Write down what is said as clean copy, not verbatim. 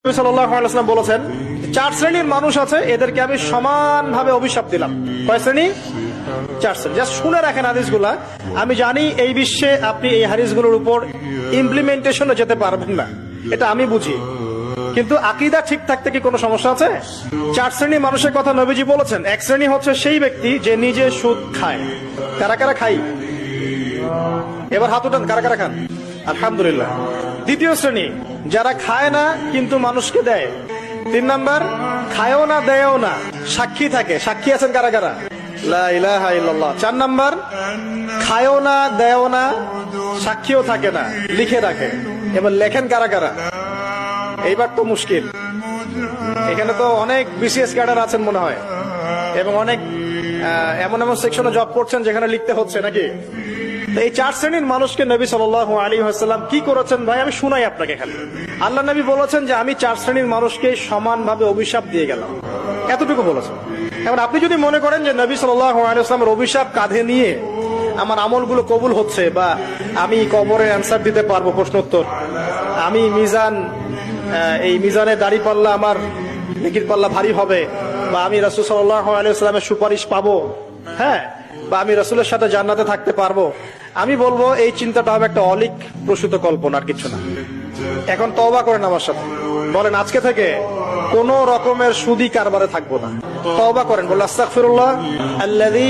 নবী সাল্লাল্লাহু আলাইহি ওয়াসাল্লাম বলেছেন, চার শ্রেণীর মানুষ আছে, এদেরকে আমি সমানভাবে অভিশাপ দিলাম। কয় শ্রেণী? চার শ্রেণী। জাস্ট শুনে রাখেন হাদিসগুলা। আমি জানি এই বিশ্বে আপনি এই হাদিসগুলোর উপর ইমপ্লিমেন্টেশনে যেতে পারবেন না, এটা আমি বুঝি, কিন্তু আকীদা ঠিক থাকতে কি কোনো সমস্যা আছে? চার শ্রেণীর মানুষের কথা নবীজি বলেছেন। এক শ্রেণী হচ্ছে সেই ব্যক্তি যে নিজে সুদ খায়। কারা কারা খাই? এবার হাত উঠান, কারা কারা খান? আলহামদুলিল্লাহ। দ্বিতীয় শ্রেণী, যারা খায় না কিন্তু মানুষকে দেয়। তিন নাম্বার, খায়ও না দেয়ও না, সাক্ষী থাকে। সাক্ষী আছেন কারা কারা? লা ইলাহা ইল্লাল্লাহ। চার নাম্বার, খায়ও না দেয়ও না, সাক্ষীও থাকে না, লিখে রাখে। এবার লেখেন কারা কারা? এইবার তো মুশকিল। এখানে তো অনেক বিসিএস ক্যাডার আছেন মনে হয়, এবং অনেক এমন এমন সেকশনে জব করছেন যেখানে লিখতে হচ্ছে নাকি। এই চার শ্রেণীর মানুষকে নবী সাল্লাল্লাহু আলাইহি ওয়াসাল্লাম কি করেছেন ভাই, আমি শুনাই আপনাকে। খালি আল্লাহ নবী বলেছেন যে আমি চার শ্রেণীর মানুষকে সমানভাবে অভিশাপ দিয়ে গেলাম, এতটুকু বলেছেন। এখন আপনি যদি মনে করেন যে নবী সাল্লাল্লাহু আলাইহি ওয়াসাল্লামের অভিশাপ কাঁধে নিয়ে আমার আমলগুলো কবুল হচ্ছে, বা আমি কবরে অ্যান্সার দিতে পারবো, প্রশ্নোত্তর, আমি মিজান, এই মিজানের দাড়ি পাল্লা, আমার নেকির পাল্লা ভারী হবে, বা আমি রাসূল সাল্লাল্লাহু আলাইহি ওয়াসাল্লামের সুপারিশ পাবো, হ্যাঁ, বা আমি রাসূলের সাথে জান্নাতে থাকতে পারবো, আমি বলবো এই চিন্তাটা হবে একটা অলিক প্রসূত কল্পনা, আর কিছু না। এখন তওবা করেন আমার সাথে, বলেন আজকে থেকে কোন রকমের সুদি কারবারে থাকবো না। তওবা করেন, বলে আস্তাগফিরুল্লাহ আল্লাযী